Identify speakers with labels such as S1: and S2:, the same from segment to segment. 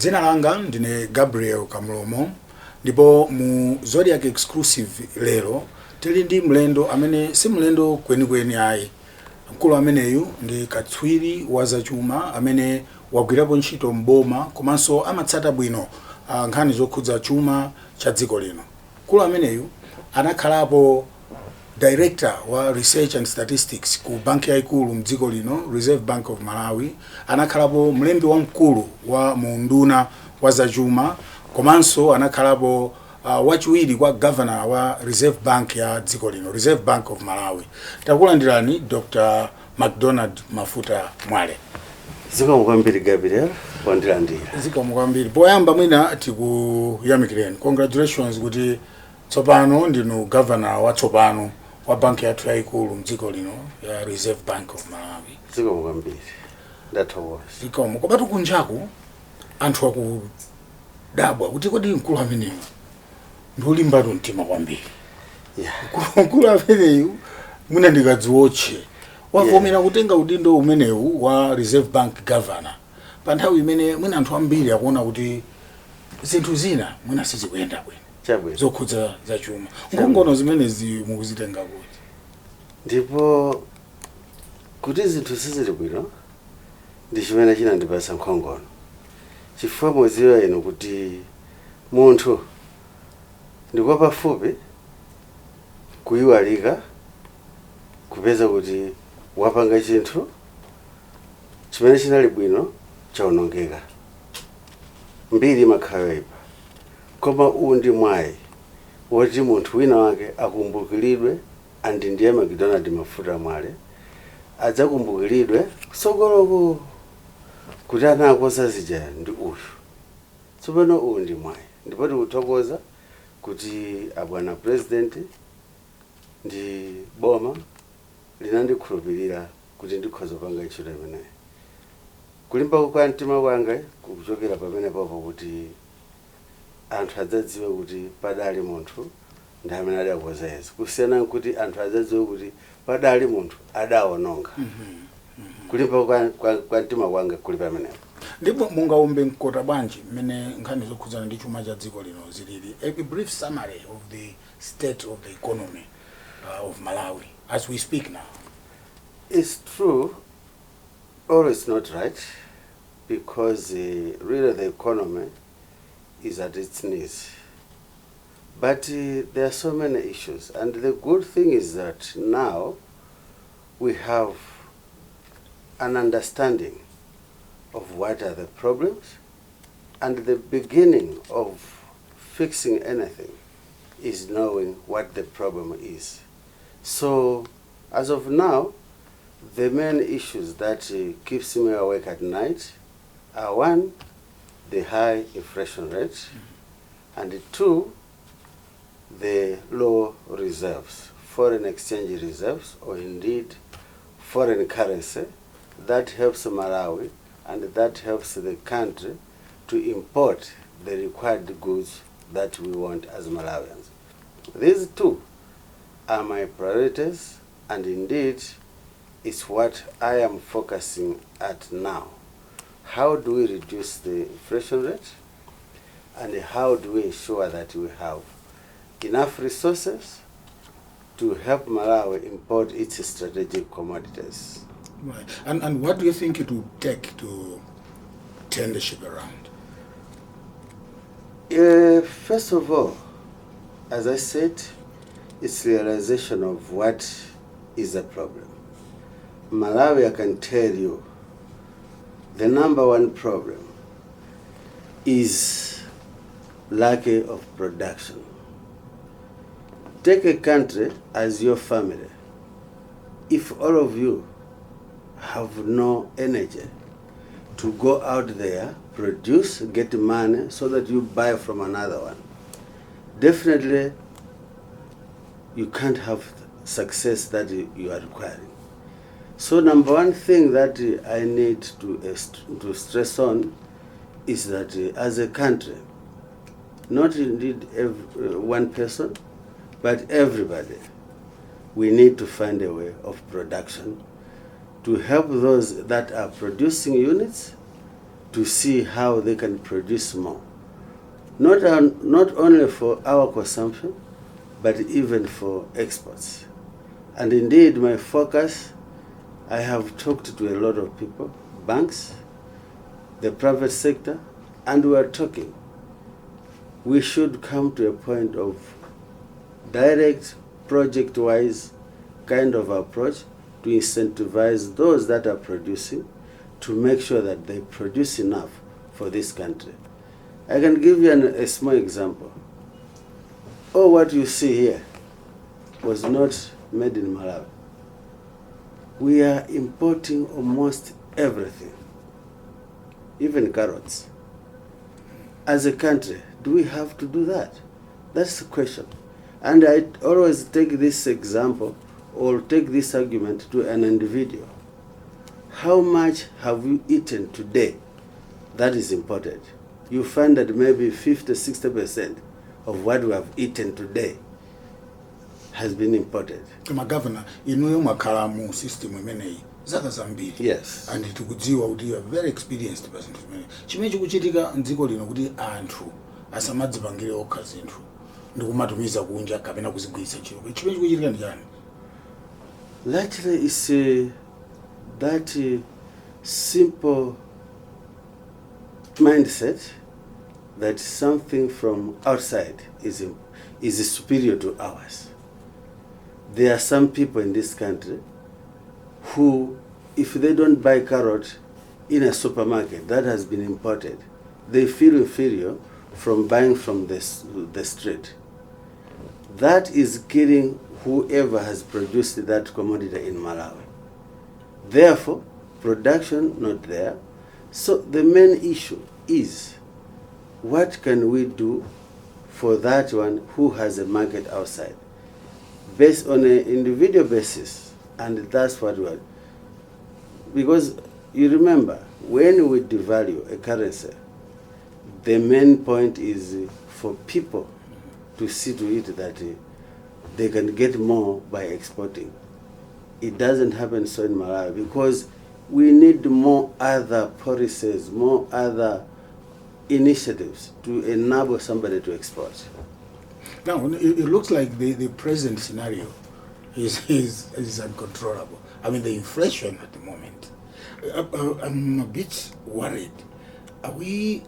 S1: Dzina langa ndine Gabriel Kamlomo, ndipo mu Zodiak exclusive lero tili ndi mlendo amene si mlendo kwenikweni ayi. Mkulu ameneyu ndi katswiri wa zachuma amene wagwirapo ntchito mboma komanso amatsata bwino nkhani zokhudza chuma cha dziko lino. Mkulu ameneyu anakhalapo Director wa Research and Statistics ku banki yaikulu mdziko lino, Reserve Bank of Malawi. Anakhalapo mlembi wamkulu wa munduna wa zachuma komanso anakhalapo wachiwiri kwa governor wa Reserve Bank ya dziko lino, Reserve Bank of Malawi. Takulandirani Dr. McDonald MAFUTA MWALE.
S2: Zikomo kwambiri Gabriel, wandilandira.
S1: Zikomo kwambiri. Poyamba mwina tikuyamikireni. Congratulations kuti tsopano ndinu governor wa tsopano wa banki yathu yaikulu mdziko lino ya Reserve Bank of Malawi.
S2: Zikomo kwambiri. Ndathokoza.
S1: Zikomo. Kobatu kunjaku anthu akudabwa kuti kodi mkulu ameneyu ndolimbatu mtima kwambiri. Mkulu ameneyu mwina ndikadziwotche wavomera kutenga udindo umenewu wa Reserve Bank governor pa nthawi imene mwina anthu ambiri akuona kuti zinthu zina mwina sizikuyenda bwino zokhudza zachuma. Ngongono zimenezi mukuzitenga kuti
S2: ndipo kuti zinthu sizili bwino ndi chimene chinandipatsa nkhongono, chifukwa mudziwa ino kuti munthu ndikwa pafupi kuyiwalika kupeza kuti wapanga chinthu chimene chinali bwino chaonongeka. Mbiri makhala ipa, koma uwu ndi mwayi woti munthu wina wake akumbukiridwe, andi ndiye McDonald MAFUTA MWALE adzakumbukiridwe kusogoloko kuti anakonza zija ndi uyu. Tsopano uwu ndi mwayi, ndipo tikuthokoza kuti abwana president ndi boma linandikhulupirira kuti ndikhoza kupanga ntchito imeneyi. Kulimba kwa mtima kwanga kuchokera pamene papo kuti anthu adzadziwe kuti padali munthu ndi amene adakonza izi, kusiyana kuti anthu adzadziwe kuti padali munthu adaononga. Kulimba kwa mtima kwanga kuli pamenepo.
S1: Ndipo mungaumbe mkota bwanji mmene nkhani zokhudzana ndi chuma cha dziko lino zilili. A brief summary of the state of the economy of Malawi as we speak now.
S2: It's true, or it's not right, because really the economy is at its knees. But there are so many issues, and the good thing is that now we have an understanding of what are the problems, and the beginning of fixing anything is knowing what the problem is. So as of now, the main issues that keeps me awake at night are: one, the high inflation rate, and two, the low reserves, foreign exchange reserves, or indeed foreign currency that helps Malawi and that helps the country to import the required goods that we want as Malawians. These two are my priorities, and indeed it's what I am focusing at now. How do we reduce the inflation rate, and how do we ensure that we have enough resources to help Malawi import its strategic commodities?
S1: Right. And what do you think it would take to turn the ship around?
S2: First of all, as I said, it's realization of what is the problem. Malawi, I can tell you, the number one problem is lack of production. Take a country as your family. If all of you have no energy to go out there, produce, get money so that you buy from another one, definitely you can't have success that you are requiring. So number one thing that I need to stress on is that as a country, not indeed one person, but everybody, we need to find a way of production to help those that are producing units to see how they can produce more. Not only for our consumption, but even for exports. And indeed, my focus, I have talked to a lot of people, banks, the private sector, and we are talking. We should come to a point of direct, project-wise kind of approach to incentivize those that are producing to make sure that they produce enough for this country. I can give you a small example. Oh, what you see here was not made in Malawi. We are importing almost everything, even carrots. As a country, do we have to do that? That's the question. And I always take this example or take this argument to an individual. How much have you eaten today that is imported? You find that maybe 50–60% of what we have eaten today has been imported.
S1: Kama governor, inuyo makala mu system imeneyi zaka zambiri.
S2: Yes.
S1: And tikudziwa kuti you are very experienced person. Chimene chikuchitika mdziko lino kuti anthu asamadzipangire okha zinthu ndikumatumiza kunja kapena kuzigwiritsa ntchito. Chimene chikuchitika ndi chani?
S2: Largely it's that simple mindset that something from outside is superior to ours. There are some people in this country who, if they don't buy carrot in a supermarket that has been imported, they feel inferior from buying from the street. That is killing whoever has produced that commodity in Malawi. Therefore, production not there. So the main issue is, what can we do for that one who has a market outside? Based on an individual basis, and that's what we are. Because you remember, when we devalue a currency, the main point is for people to see to it that they can get more by exporting. It doesn't happen so in Malawi because we need more other policies, more other initiatives to enable somebody to export.
S1: Now, it looks like the present scenario is uncontrollable. I mean, the inflation at the moment. I'm a bit worried. Are we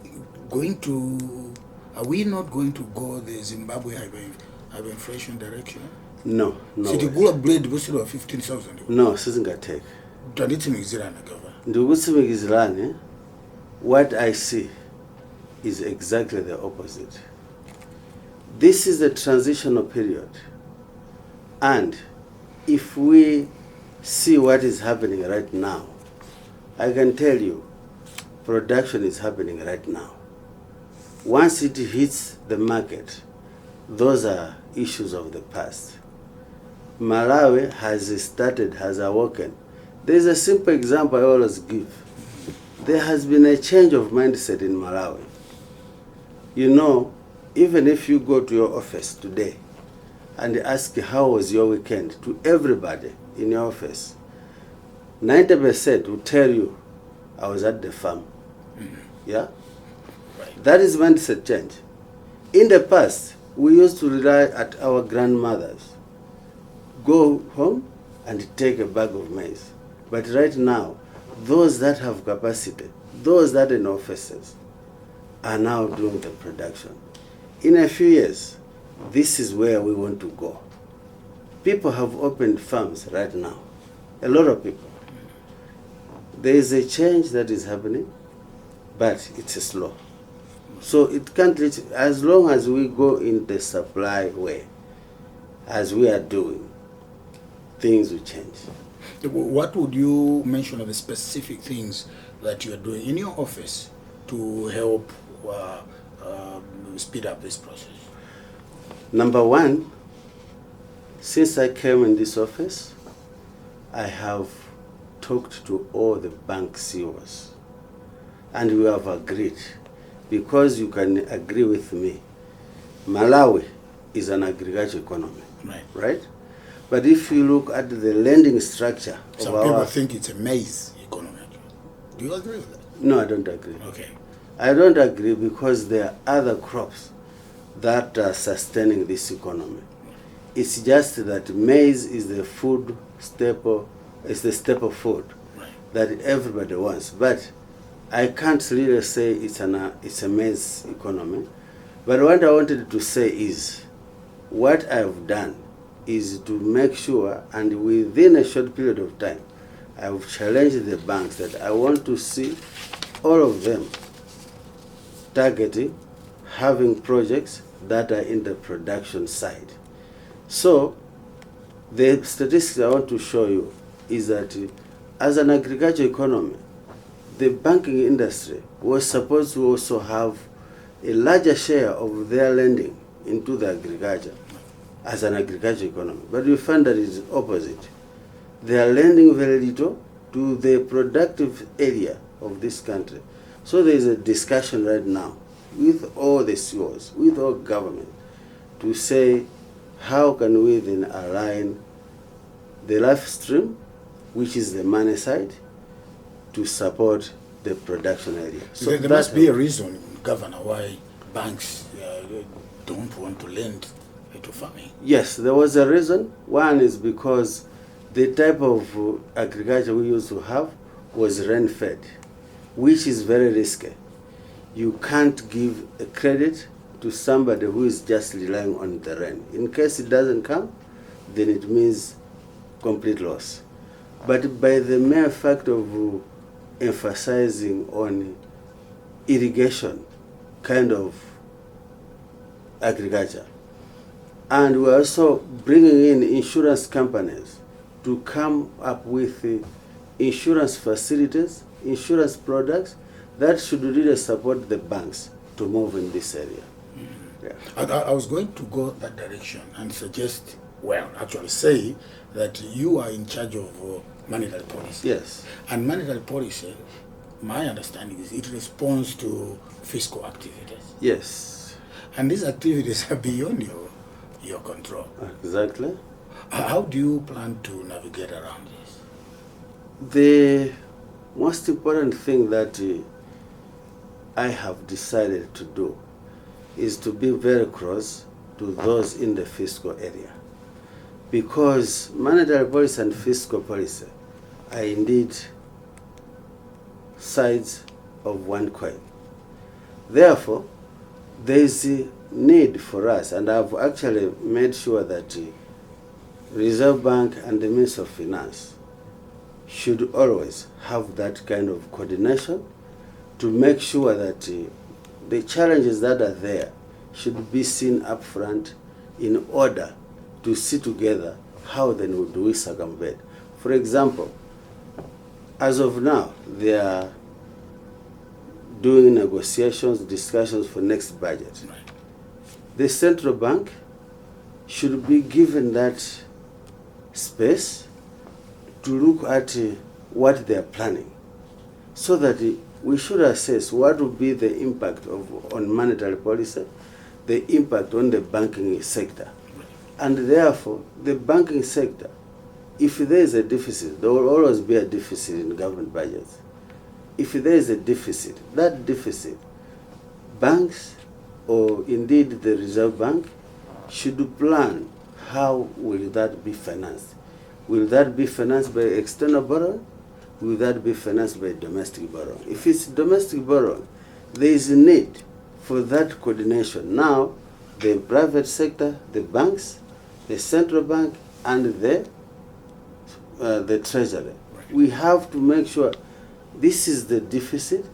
S1: not going to go the Zimbabwe hyperinflation direction?
S2: No.
S1: Sitigula blade busiro 15,000.
S2: No, sizingateka.
S1: Nditsimikizirana governor.
S2: Ndikutsimikizirana, what I see is exactly the opposite. This is a transitional period. And if we see what is happening right now, I can tell you, production is happening right now. Once it hits the market, those are issues of the past. Malawi has awoken. There's a simple example I always give. There has been a change of mindset in Malawi. You know, even if you go to your office today and ask how was your weekend to everybody in your office, 90% will tell you, I was at the farm. Yeah? Right. That is mindset change. In the past, we used to rely at our grandmothers. Go home and take a bag of maize. But right now, those that have capacity, those that are in offices, are now doing the production. In a few years, this is where we want to go. People have opened farms right now. A lot of people. There is a change that is happening, but it's slow. So it can't reach, as long as we go in the supply way, as we are doing, things will change.
S1: What would you mention of the specific things that you are doing in your office to help speed up this process?
S2: Number one, since I came in this office, I have talked to all the bank CEOs, and we have agreed, because you can agree with me, Malawi is an agricultural economy, right? But if you look at the lending structure
S1: some people think it's a maize economy. Do you agree with that?
S2: No, I don't agree.
S1: Okay.
S2: I don't agree because there are other crops that are sustaining this economy. It's just that maize is the food staple, it's the staple food that everybody wants. But I can't really say it's a maize economy. But what I wanted to say is, what I've done is to make sure, and within a short period of time, I've challenged the banks that I want to see all of them targeting, having projects that are in the production side. So, the statistics I want to show you is that as an agriculture economy, the banking industry was supposed to also have a larger share of their lending into the agriculture as an agriculture economy. But we find that it's opposite. They are lending very little to the productive area of this country. So there is a discussion right now with all the CEOs, with all government, to say how can we then align the life stream, which is the money side, to support the production area.
S1: So there must be a reason, Governor, why banks don't want to lend to farming.
S2: Yes, there was a reason. One is because the type of agriculture we used to have was rain-fed, which is very risky. You can't give a credit to somebody who is just relying on the rain. In case it doesn't come, then it means complete loss. But by the mere fact of emphasizing on irrigation kind of agriculture, and we're also bringing in insurance companies to come up with insurance facilities, insurance products that should really support the banks to move in this area. Yeah.
S1: I was going to go that direction and suggest, well, actually say that you are in charge of monetary policy.
S2: Yes.
S1: And monetary policy, my understanding is it responds to fiscal activities.
S2: Yes.
S1: And these activities are beyond your control.
S2: Exactly.
S1: How do you plan to navigate around this?
S2: The most important thing that I have decided to do is to be very close to those in the fiscal area, because monetary policy and fiscal policy are indeed sides of one coin. Therefore, there is a need for us, and I've actually made sure that Reserve Bank and the Ministry of Finance should always have that kind of coordination to make sure that the challenges that are there should be seen up front in order to see together how then do we circumvent. For example, as of now, they are doing negotiations, discussions for next budget.
S1: Right.
S2: The central bank should be given that space to look at what they are planning, so that we should assess what will be the impact on monetary policy, the impact on the banking sector. And therefore, the banking sector, if there is a deficit, there will always be a deficit in government budgets. If there is a deficit, that deficit, banks, or indeed the Reserve Bank, should plan how will that be financed. Will that be financed by external borrowing? Will that be financed by domestic borrowing? If it's domestic borrowing, there is a need for that coordination. Now, the private sector, the banks, the central bank, and the treasury. We have to make sure this is the deficit.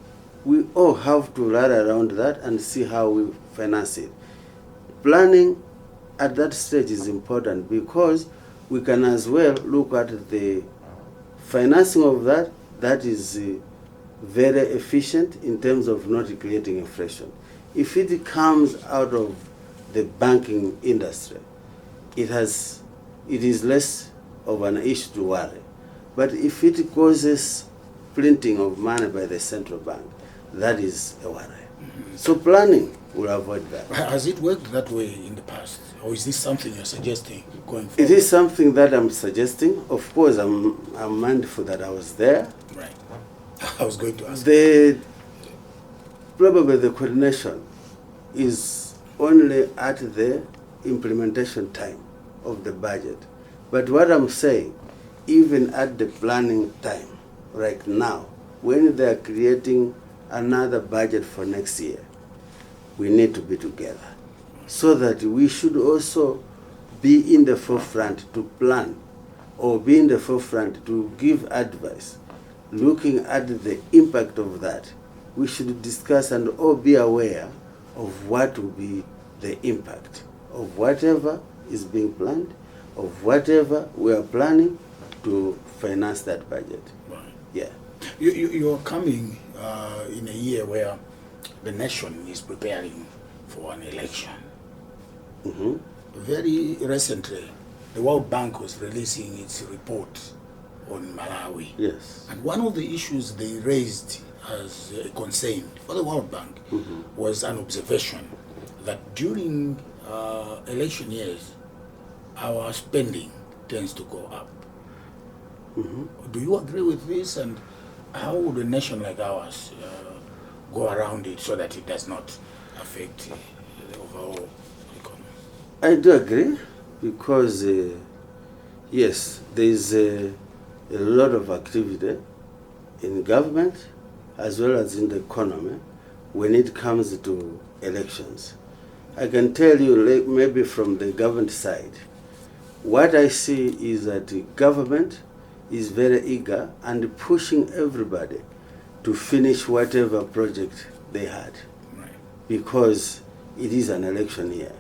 S2: We all have to rally around that and see how we finance it. Planning at that stage is important, because we can as well look at the financing of that is very efficient in terms of not creating inflation. If it comes out of the banking industry, it is less of an issue to worry. But if it causes printing of money by the central bank, that is a worry. So planning will avoid that.
S1: Has it worked that way in the past? Or is this something you're suggesting going forward?
S2: It is something that I'm suggesting. Of course, I'm mindful that I was there.
S1: Right. I was going to ask.
S2: Probably the coordination is only at the implementation time of the budget. But what I'm saying, even at the planning time, right now, when they are creating another budget for next year, we need to be together so that we should also be in the forefront to plan or be in the forefront to give advice. Looking at the impact of that, we should discuss and all be aware of what will be the impact of whatever is being planned, of whatever we are planning to finance that budget.
S1: Right.
S2: Yeah.
S1: You're coming in a year where the nation is preparing for an election.
S2: Mm-hmm.
S1: Very recently, the World Bank was releasing its report on Malawi.
S2: Yes.
S1: And one of the issues they raised as a concern for the World Bank was an observation that during election years, our spending tends to go up. Do you agree with this? And how would a nation like ours go around it so that it does not affect the overall economy?
S2: I do agree because, yes, there is a lot of activity in government as well as in the economy when it comes to elections. I can tell you, like, maybe from the government side, what I see is that the government is very eager and pushing everybody to finish whatever project they had,
S1: Right.
S2: because it is an election year.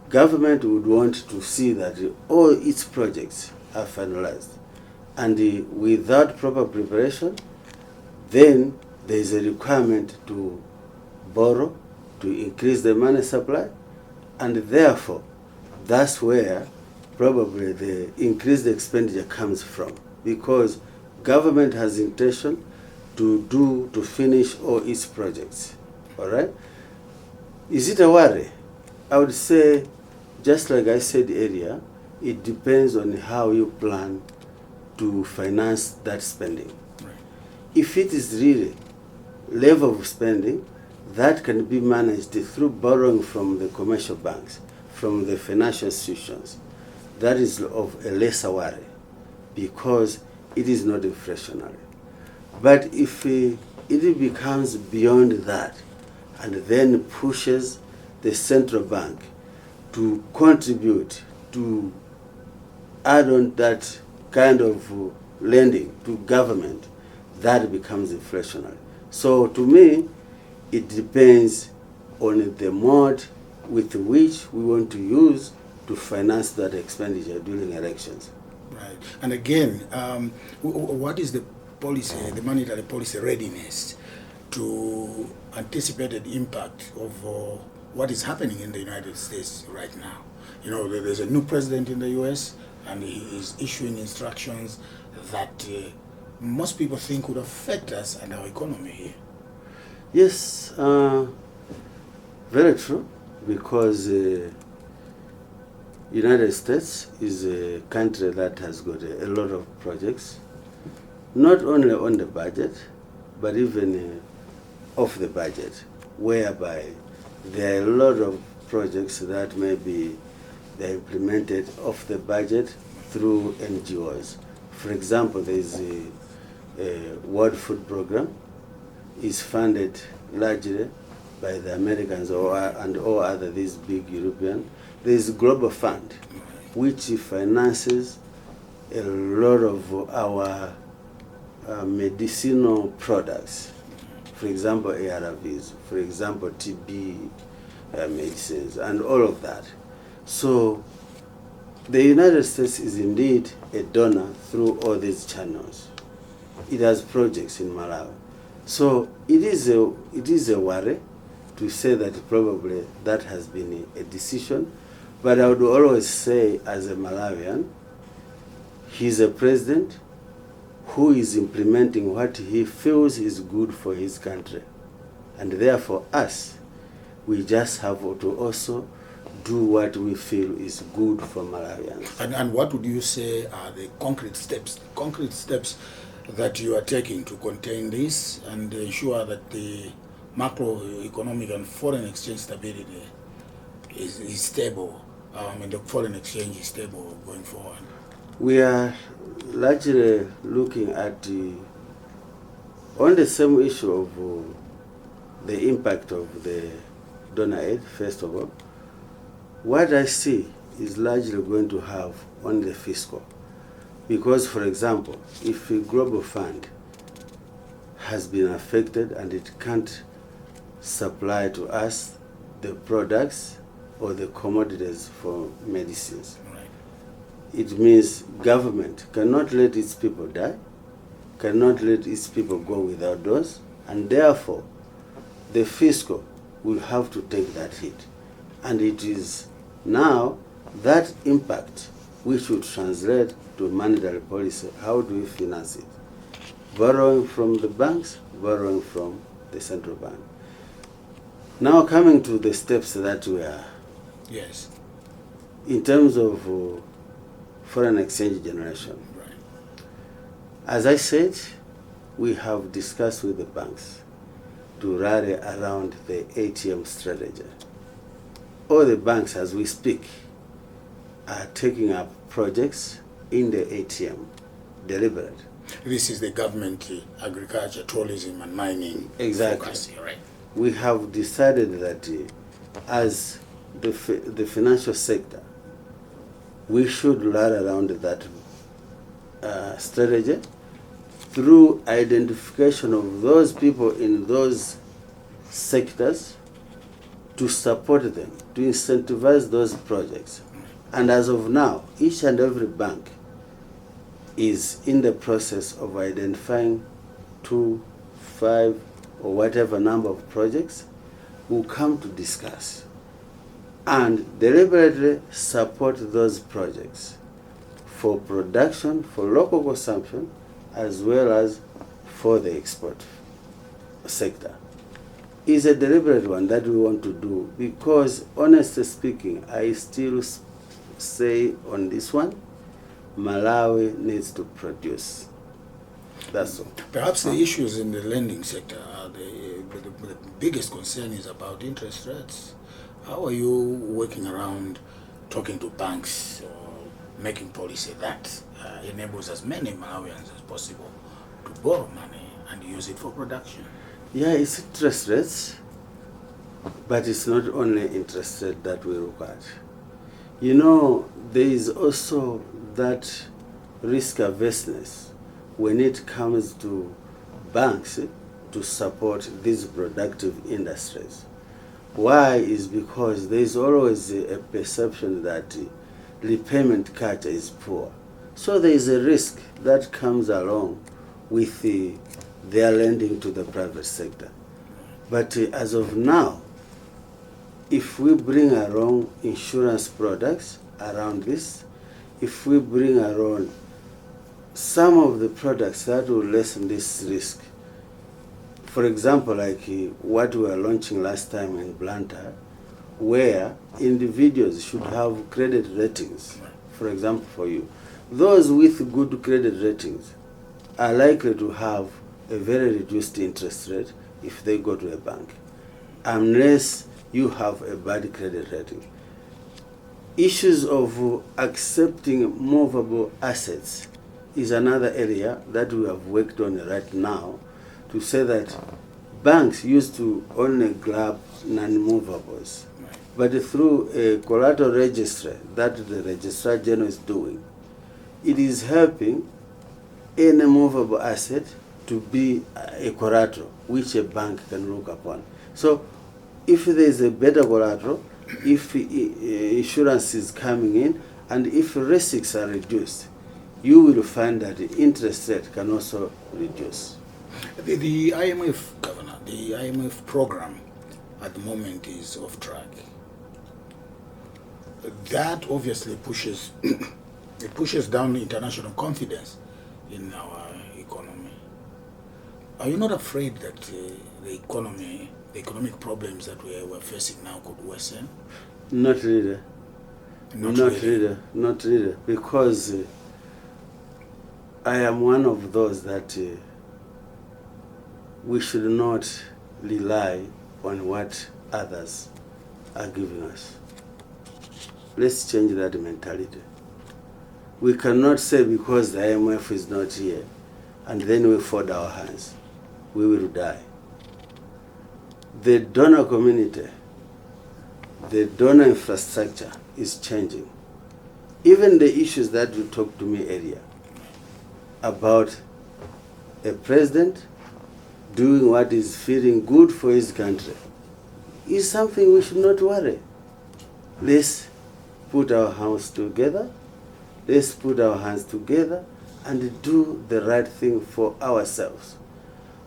S2: Government would want to see that all its projects are finalized, and without proper preparation, then there is a requirement to borrow, to increase the money supply, and therefore that's where probably the increased expenditure comes from, because government has intention to finish all its projects. All right? Is it a worry? I would say, just like I said earlier, it depends on how you plan to finance that spending.
S1: Right.
S2: If it is really level of spending, that can be managed through borrowing from the commercial banks, from the financial institutions. That is of a lesser worry because it is not inflationary. But if it becomes beyond that and then pushes the central bank to contribute, to add on that kind of lending to government, that becomes inflationary. So to me, it depends on the mode with which we want to use to finance that expenditure during elections.
S1: Right. And again, what is the policy, the monetary policy readiness to anticipated impact of what is happening in the United States right now? You know, there's a new president in the U.S. and he is issuing instructions that most people think would affect us and our economy here.
S2: Yes, very true, because United States is a country that has got a lot of projects, not only on the budget, but even off the budget, whereby there are a lot of projects that maybe they're implemented off the budget through NGOs. For example, there is a World Food Program is funded largely by the Americans and all other these big European. There is a global fund which finances a lot of our medicinal products. For example, ARVs, for example, TB medicines, and all of that. So the United States is indeed a donor through all these channels. It has projects in Malawi. So it is a worry to say that probably that has been a decision. But I would always say, as a Malawian, he's a president who is implementing what he feels is good for his country. And therefore, us, we just have to also do what we feel is good for Malawians.
S1: And what would you say are the concrete steps that you are taking to contain this and ensure that the macroeconomic and foreign exchange stability is stable? The foreign exchange is stable going forward.
S2: We are largely looking at on the same issue of the impact of the donor aid, first of all. What I see is largely going to have on the fiscal. Because, for example, if a global fund has been affected and it can't supply to us the products or the commodities for medicines, it means government cannot let its people die, cannot let its people go without those, and therefore the fiscal will have to take that hit. And it is now that impact which should translate to monetary policy. How do we finance it? Borrowing from the banks, borrowing from the central bank. Now coming to the steps that we are.
S1: Yes.
S2: In terms of foreign exchange generation.
S1: Right.
S2: As I said, we have discussed with the banks to rally around the ATM strategy. All the banks, as we speak, are taking up projects in the ATM, deliberate.
S1: This is the government, agriculture, tourism, and mining.
S2: Exactly.
S1: Focus, right?
S2: We have decided that as the financial sector, we should rally around that strategy through identification of those people in those sectors to support them, to incentivize those projects. And as of now, each and every bank is in the process of identifying 2, 5, or whatever number of projects will come to discuss and deliberately support those projects for production, for local consumption, as well as for the export sector. Is a deliberate one that we want to do because, honestly speaking, I still say on this one, Malawi needs to produce. That's all.
S1: Perhaps the issues in the lending sector are the biggest concern is about interest rates. How are you working around talking to banks or making policy that enables as many Malawians as possible to borrow money and use it for production?
S2: Yeah, it's interest rates, but it's not only interest rate that we look at. You know, there is also that risk averseness when it comes to banks to support these productive industries. Why is because there is always a perception that repayment culture is poor. So there is a risk that comes along with their lending to the private sector. But as of now, if we bring around insurance products around this, if we bring around some of the products that will lessen this risk, for example, like what we were launching last time in Blantyre, where individuals should have credit ratings, for example, for you. Those with good credit ratings are likely to have a very reduced interest rate if they go to a bank, unless you have a bad credit rating. Issues of accepting movable assets is another area that we have worked on right now to say that banks used to only grab non-movables, but through a collateral registry that the Registrar General is doing, it is helping any movable asset to be a collateral which a bank can look upon. So if there is a better collateral, if insurance is coming in, and if risks are reduced, you will find that the interest rate can also reduce.
S1: The IMF, Governor, the IMF program at the moment is off track. That obviously pushes it pushes down international confidence in our economy. Are you not afraid that the economic problems that we're facing now could worsen?
S2: Not really. Not really. Because I am one of those that we should not rely on what others are giving us. Let's change that mentality. We cannot say because the IMF is not here and then we fold our hands. We will die. The donor community, the donor infrastructure is changing. Even the issues that you talked to me earlier about a president doing what is feeling good for his country is something we should not worry. Let's put our hands together. Let's put our hands together and do the right thing for ourselves.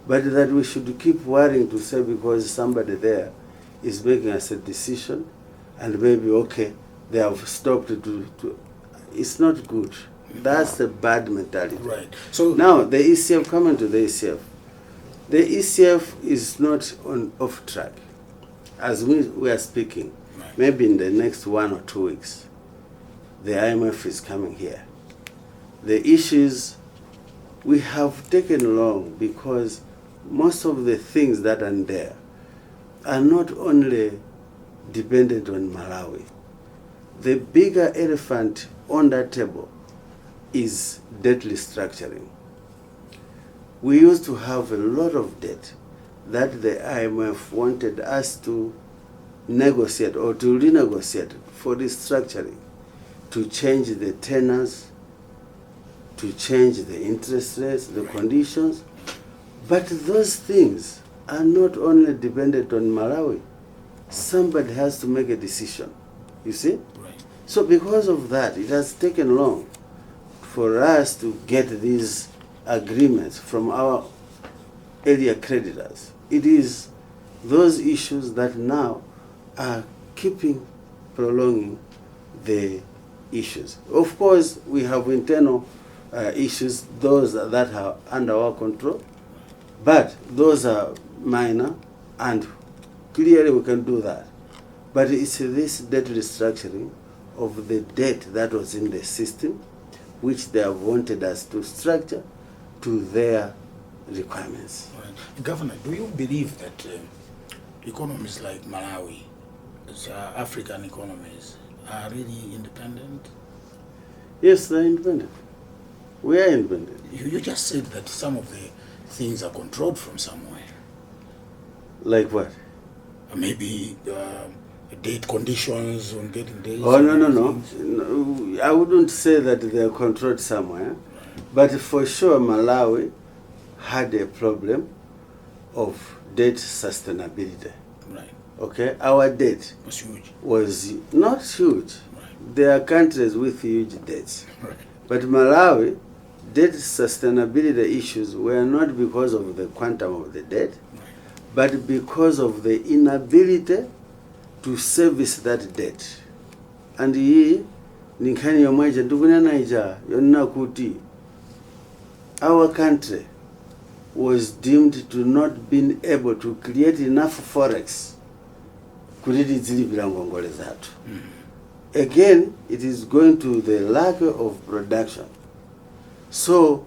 S2: But that we should keep worrying to say because somebody there is making us a decision and maybe, okay, they have stopped to it's not good. That's a bad mentality.
S1: Right. So
S2: now the ECF, coming to the ECF. The ECF is not off track. As we are speaking,
S1: right.
S2: Maybe in the next 1 or 2 weeks, the IMF is coming here. The issues we have taken long because most of the things that are there are not only dependent on Malawi. The bigger elephant on that table is debt restructuring. We used to have a lot of debt that the IMF wanted us to negotiate or to renegotiate for restructuring, to change the tenors, to change the interest rates, the conditions. But those things are not only dependent on Malawi. Somebody has to make a decision, you see?
S1: Right.
S2: So because of that, it has taken long for us to get these agreements from our area creditors. It is those issues that now are prolonging the issues. Of course, we have internal issues, those that are under our control, but those are minor, and clearly we can do that. But it's this debt restructuring of the debt that was in the system, which they have wanted us to structure to their requirements.
S1: Right. Governor, do you believe that economies like Malawi, African economies, are really independent?
S2: Yes, they're independent. We are independent.
S1: You just said that some of the things are controlled from somewhere.
S2: Like what?
S1: Maybe date conditions on getting dates.
S2: Oh, no. I wouldn't say that they are controlled somewhere. But for sure, Malawi had a problem of debt sustainability.
S1: Right.
S2: Okay? Our debt
S1: was huge.
S2: Was not huge.
S1: Right.
S2: There are countries with huge debts.
S1: Right.
S2: But Malawi, debt sustainability issues were not because of the quantum of the debt, but because of the inability to service that debt. And hii ninkani yomweja nduguna naija yonna kuti our country was deemed to not been able to create enough forex kulidi zilipira ngongole zatu. Again, it is going to the lack of production. So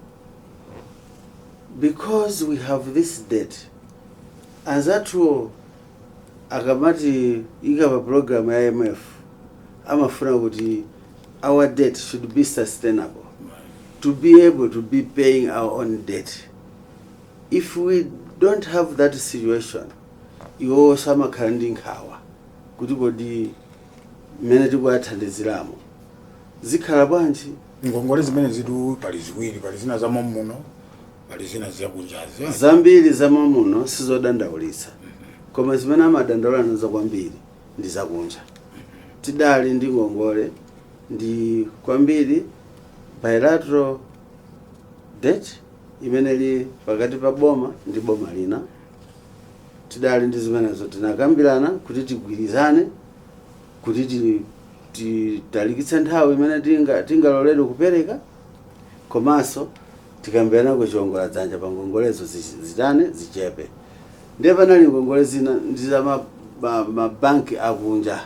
S2: because we have this debt, as that true, akamati ikaba program ya IMF amafuna kuti our debt should be sustainable, to be able to be paying our own debt. If we don't have that situation, iwo sama kanding hawa kuti bodi meneti kwathandiziramo zikhala bwanji
S1: ngongole zimene zidu pali ziwiri, pali zina za mamuno, pali zina za kunjazi.
S2: Zambiri za mamuno sizodandaulitsa. Koma zimene amadandaulana za kwambiri ndi za kunja. Tidali ndi ngongole ndi kwambiri bilateral debt imene li pakati pa boma ndi boma lina. Tidali ndi zimenezo tinakambirana kuti tigwirizane kuti titalikitsa nthawi imene tingaloledwe kupereka, komanso tikambirana kuchongola dzanja pa ngongolezo zitane zichepe. Ndiye panali ngongole zina ndi za mabanki akunja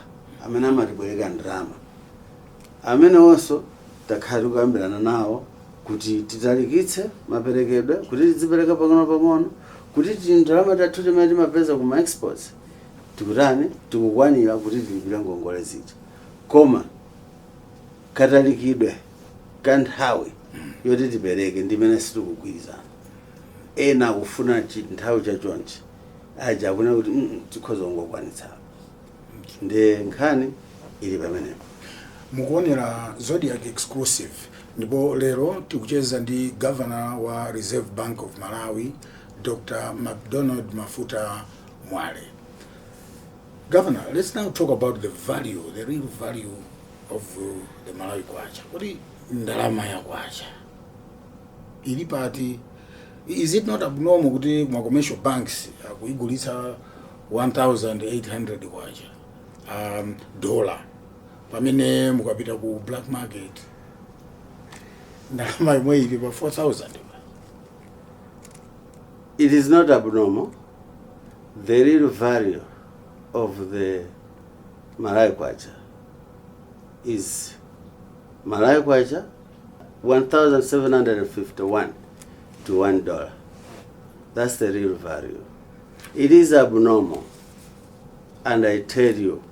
S2: amene amatibwereka ndalama, amene onso takhala tikukambirana nawo kuti titalikitse maperekedwe, kuti tizipereka pang'ono kuti ndalama tathu timene timapeza kuma exports tikutani tikukwanira kuti tilipira ngongole zija. Koma katalikidwe kanthawi yoti tipereke ndimene sitikugwirizana. Ena kufuna nthawi chachonchi aja akuna kuti tikhoza kungokwanitsa. Nde nkhani ili pamene
S1: mukuonera Zodiac exclusive, ndipo lero tikucheza ndi Governor wa Reserve Bank of Malawi, Dr. MAFUTA MWALE. Governor, let's now talk about the value, the real value of the Malawi kwacha. What is ndalama ya kwacha? Ili pati, is it not abnormal kuti ma commercial banks kuigulitsa 1,800 kwacha dollar pamene mukapita ku black market ndalama imwe ili pa 4,000?
S2: It is not abnormal. The real value of the Malawi kwacha is Malawi kwacha 1,751 to $1. That's the real value. It is abnormal, and I tell you,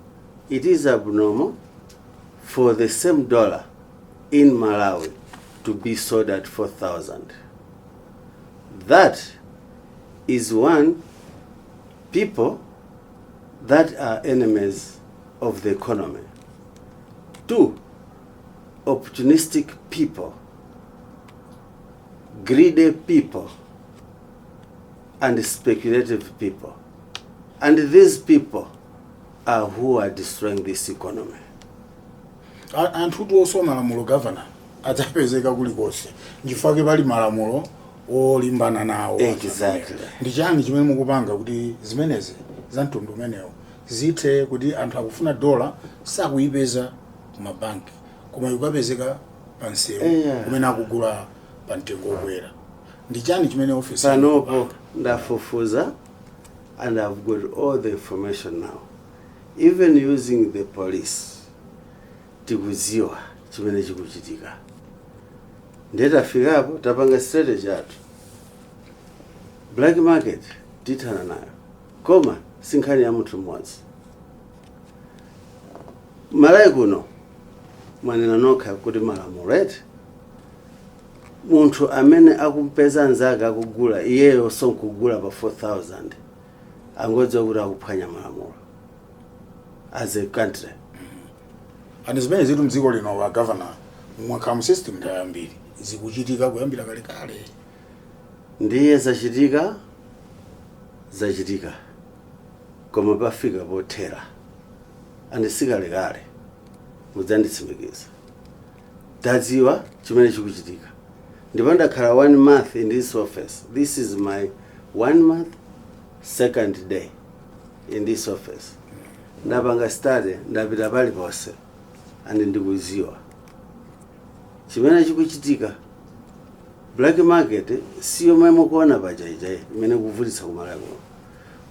S2: it is abnormal for the same dollar in Malawi to be sold at 4,000. That is one, people that are enemies of the economy. Two, opportunistic people, greedy people, and speculative people. And these people are who are destroying this economy.
S1: And who also malamulo governor atapezeka kulikonse njifake bali malamulo olimbana nawo.
S2: Exactly.
S1: Ndichani chimene mukupanga kuti zimenezi za mtundu umenewo zithe kuti anthu akufuna dola sakuyipeza kuma banki koma ikapezeka pansewu kumene akugula pa mtengo okwera. Ndichani chimene office
S2: panopo ndafufuza, and I've got all the information now. Even using the police tikuziwa chimene chikuchitika. Ndetafikapo tapanga strategy atu. Black market tithana nayo, koma sinkhani ya munthu mmodzi. Malawi kuno mwanena nokha kuti malamulo eti munthu amene akumpeza anzake akugula iyeyo sonkugula pa 4,000 angodza kuti akuphwanya malamulo as a country.
S1: And zimene zitu mdziko lino wa governor mwakamu system ndayambiri zikuchitika kuyambira kale kale.
S2: Ndiye zachitika koma pafika pothera andisikale kale mudzanditsimikiza tadziwa chimene chikuchitika. Ndipo ndakhala 1 month in this office. This is my 1 month second day in this office. Ndapanga study, ndapita pali pose and ndikuziwa chimene chikuchitika. Black market siyo mwe mukuona pajaijai imene kuvutitsa kumalawi.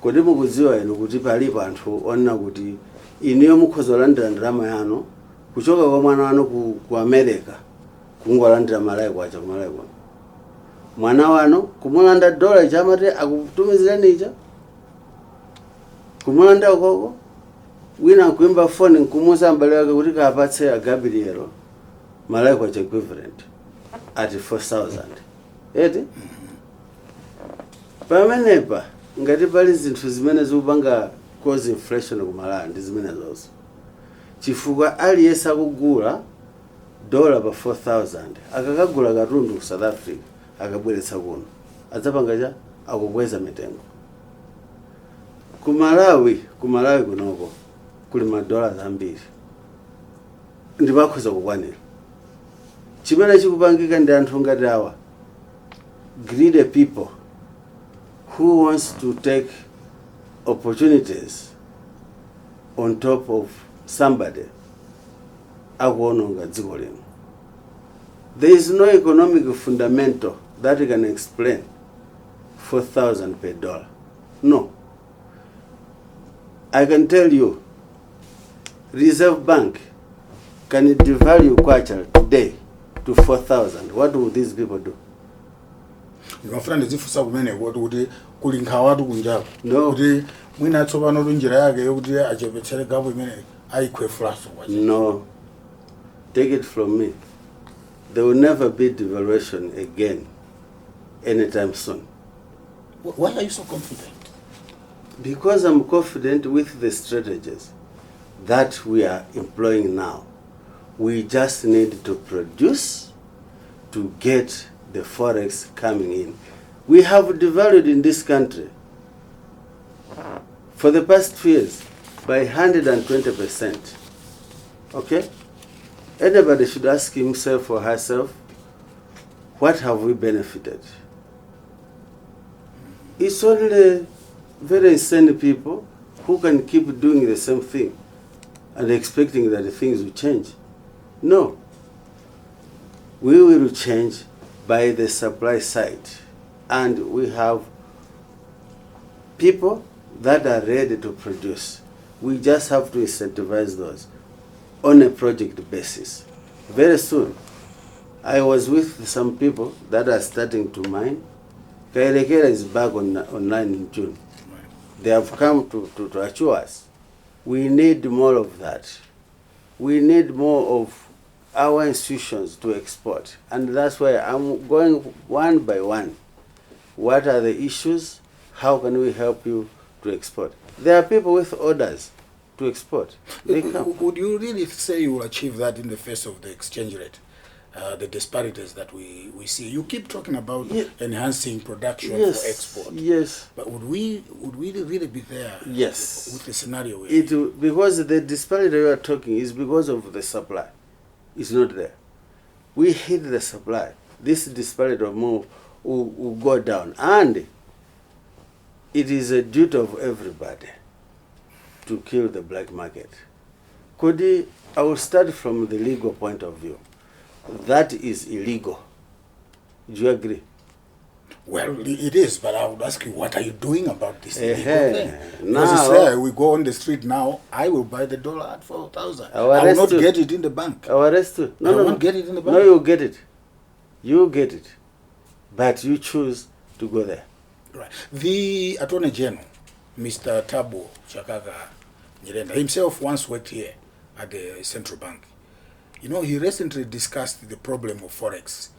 S2: Kodi mukuziwa inu kuti palipo anthu ona kuti iniyo mukhoza kulandira ndalama yanu kuchoka kwa mwana wanu ku America kungolandira Malawi kwacha ku Malawi kuno. Mwana wanu kumulanda dola chamati akutumizirani ija kumulanda ukoko wina kuimba phone nkumusa mbale wake kuti kapatse a Gabriel Malawi kwacha equivalent at 4,000. Eti pamenepa ngati pali zinthu zimene zikupanga cause inflation ku Malawi ndi zimene zonse chifukwa aliyense akugula dola pa 4,000 akakagula katundu ku South Africa akabweretsa kuno adzapanga cha akukweza mitengo. Ku Malawi kunoko kuli madola ambiri ndipo akhoza kukwanira. Chimene chikupangika ndi anthu ngati awa, greedy people who wants to take opportunities on top of somebody akuononga dziko lino. There is no economic fundamental that can explain 4,000 per dollar. No. I can tell you, Reserve Bank can devalue kwacha today to 4,000. What will these people do?
S1: Ndimafuna ndizifusa kumene kuti kuli nkhawatu kunjaku.
S2: No.
S1: Kuti mwina tsopano lunjira yake yokuti achepetsere gapu imene ayikhwefulaso kwa.
S2: No. Take it from me. There will never be devaluation again anytime soon.
S1: Why are you so confident?
S2: Because I'm confident with the strategies that we are employing now. We just need to produce to get the forex coming in. We have devalued in this country for the past 2 years by 120%. Okay? Anybody should ask himself or herself, what have we benefited? It's only very insane people who can keep doing the same thing and expecting that things will change. No. We will change by the supply side. And we have people that are ready to produce. We just have to incentivize those on a project basis. Very soon, I was with some people that are starting to mine. Kailekera is back online in June. They have come to assure us. We need more of that. We need more of our institutions to export. And that's why I'm going one by one. What are the issues? How can we help you to export? There are people with orders to export. They come.
S1: Would you really say you will achieve that in the face of the exchange rate? The disparities that we see. You keep talking about enhancing production for export.
S2: Yes.
S1: But would we really be there?
S2: Yes.
S1: With the scenario?
S2: Because the disparity we are talking is because of the supply. It's not there. We hit the supply. This disparity of move will go down. And it is a duty of everybody to kill the black market. I will start from the legal point of view. That is illegal. Do you agree?
S1: Well, it is, but I would ask you, what are you doing about this illegal thing?
S2: Now,
S1: because you say, we go on the street now, I will buy the dollar at 4,000. I will not get it in the bank.
S2: Our arrest too.
S1: No, I won't get it in the bank.
S2: No, you get it. You get it. But you choose to go there.
S1: Right. The Attorney General, Mr. Thabo Chakaka Nyirenda, himself once worked here at the Central Bank. You know, he recently discussed the problem of forex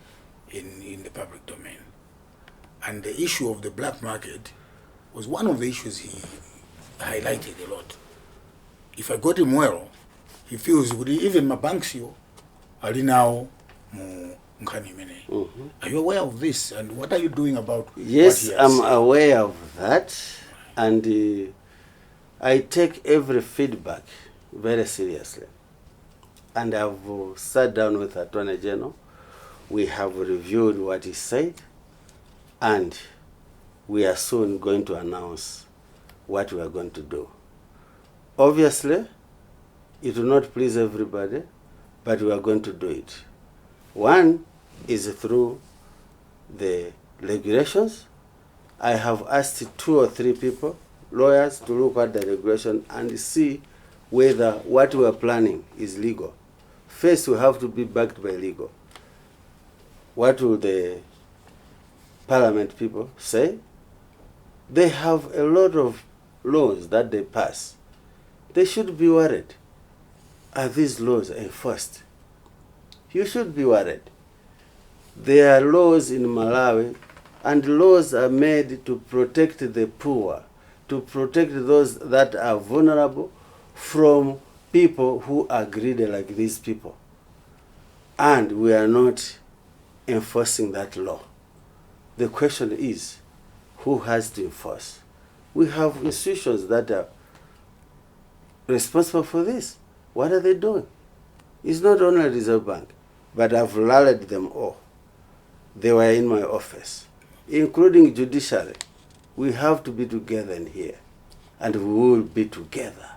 S1: in the public domain. And the issue of the black market was one of the issues he highlighted a lot. If I got him well, he feels even my banks are now Are you aware of this? And what are you doing about
S2: Yes, I'm aware of that. And I take every feedback very seriously. And I've sat down with Attorney General. We have reviewed what he said. And we are soon going to announce what we are going to do. Obviously, it will not please everybody, but we are going to do it. One is through the regulations. I have asked 2 or 3 people, lawyers, to look at the regulation and see whether what we are planning is legal. First, we have to be backed by legal. What will the Parliament people say? They have a lot of laws that they pass. They should be worried. Are these laws enforced? You should be worried. There are laws in Malawi, and laws are made to protect the poor, to protect those that are vulnerable from people who are greedy like these people. And we are not enforcing that law. The question is, who has to enforce? We have institutions that are responsible for this. What are they doing? It's not only the Reserve Bank, but I've rallied them all. They were in my office, including judiciary. We have to be together in here, and we will be together.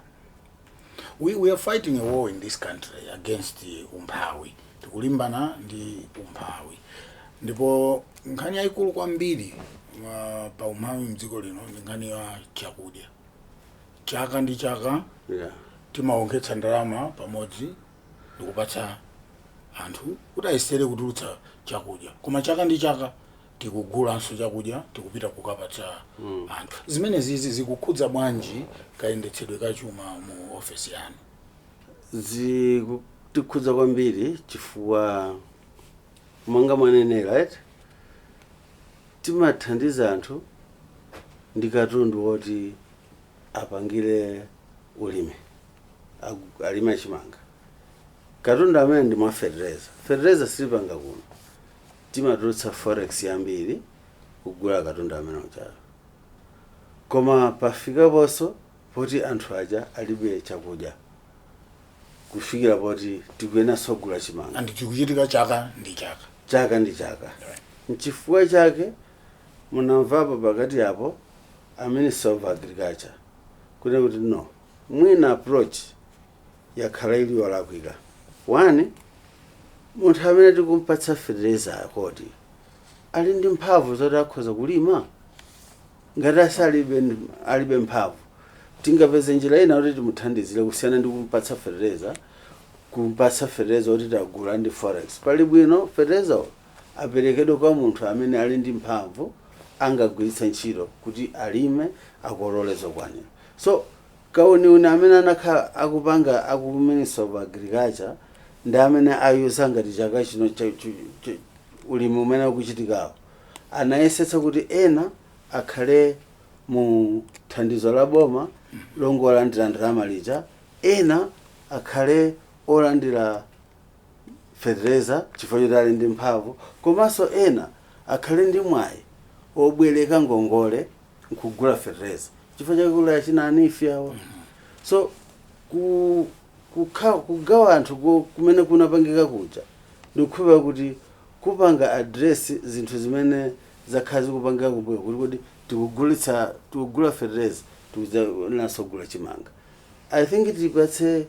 S1: We are fighting a war in this country against the umphawi. Tikulimbana ndi umphawi. Ndipo nkhani yaikulu kwambiri pa umphawi mdziko lino ndi nkhani ya chakudya. Chaka ndi chaka timawonkhetsa ndalama pamodzi ndikupatsa anthu kuti ayesere kutulutsa chakudya, koma chaka ndi chaka tikugulanso chakudya tikupita kukapatsa anthu. Zimenezi zikukhudza bwanji kayendetsedwe kachuma mu ofesi yanu?
S2: Zikutikhudza kwambiri chifukwa monga mwanenera right, timathandiza anthu ndi katundu woti apangire ulimi, alime chimanga. Katundu amene ndi fertilizer silipanga kuno, timatulutsa forex yambiri kugula katundu amene uchalo, koma pafika ponso poti anthu aja alibe chakudya kufikira poti tikuyenanso kugula chimanga.
S1: And chikuchitika chaka ndi chaka.
S2: Nchifukwa chake munamvapo pakati apo Minister of Agriculture kuti no, mwina approach yakhala ili yolakwika. One, munthu amene tikumpatsa fertilizer akoti ali ndi mphamvu zoti akhoza kulima. Ngati alibe mphamvu, tingapeze njira ina kuti timuthandizire kusiyana ndi kumpatsa fertilizer kuti tagula ndi forex. Pali bwino fertilizer aperekedwe kwa munthu amene ali ndi mphamvu angagwiritsa ntchito kuti alime akolole zokwanira. So kauniuni amene anakhala akupanga aku Minister of Agriculture ndi amene ayuza ngati chaka chino ulimi umene ukuchitikawo, anayesetsa kuti ena akhale mu thandizo la boma longo olandira ndalama lija, ena akhale olandira fertilizer chifukwa choti ali ndi mphamvu, komanso ena akhale ndi mwayi obwereka ngongole nkugula fertilizer chifukwa chakula yachinani ife awo. So kugawa anthu kumene kunapangika kuja ndikukhulupirira kuti kupanga address zinthu zimene zakhala zikupangika kumbuyo kuti tikugula fertilizer tikuzaonanso kugula chimanga. I think tipatse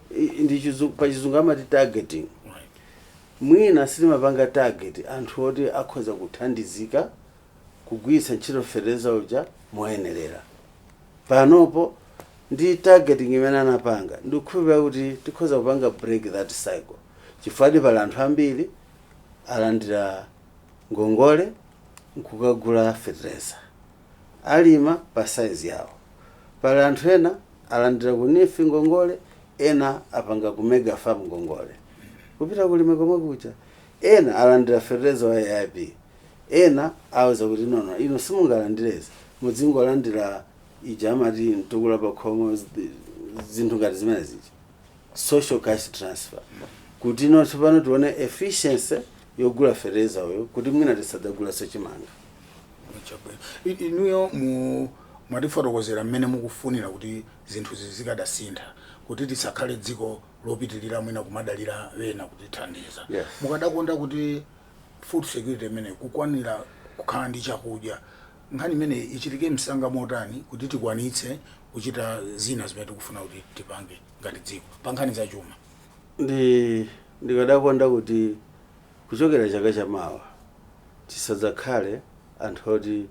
S2: pachizungu amati targeting. Mwina sitimapanga target anthu oti akhoza kuthandizika kugwiritsa ntchito fertilizer uja moyenerera. Panopo ndi targeting imene anapanga ndikukhulupirira kuti tikhoza kupanga break that cycle chifukwa pali anthu ambiri alandira ngongole nkukagula fertilizer, alima pa size yawo. Pali anthu ena alandira kunifi ngongole, ena apanga ku mega farm ngongole kupita kulima komwe kucha, ena alandira fertilizer wa AIP, ena awuza kuti nono ino simungalandireze muzingolandira ija amati mtukula pa khomo zinthu ngati zimene zija social cash transfer, kuti ino tsopano tione efficiency yogula fertilizer uyo kuti mwina tisadzagula chimanga.
S1: Inuyo mwatifotokozera mmene mukufunira kuti zinthu zizikadasintha kuti tisakhale dziko lopitirira mwina kumadalira wena kutithandiza.
S2: Yes.
S1: Mukadakonda kuti food security imene kukwanira kukhala ndi chakudya, nkhani imene ichitike msanga motani kuti tikwanitse kuchita zina zimene tikufuna kuti tipange ngati dziko pa nkhani za chuma?
S2: Ndikadakonda kuti kuchokera chaka chamawa tisadzakhale anthu oti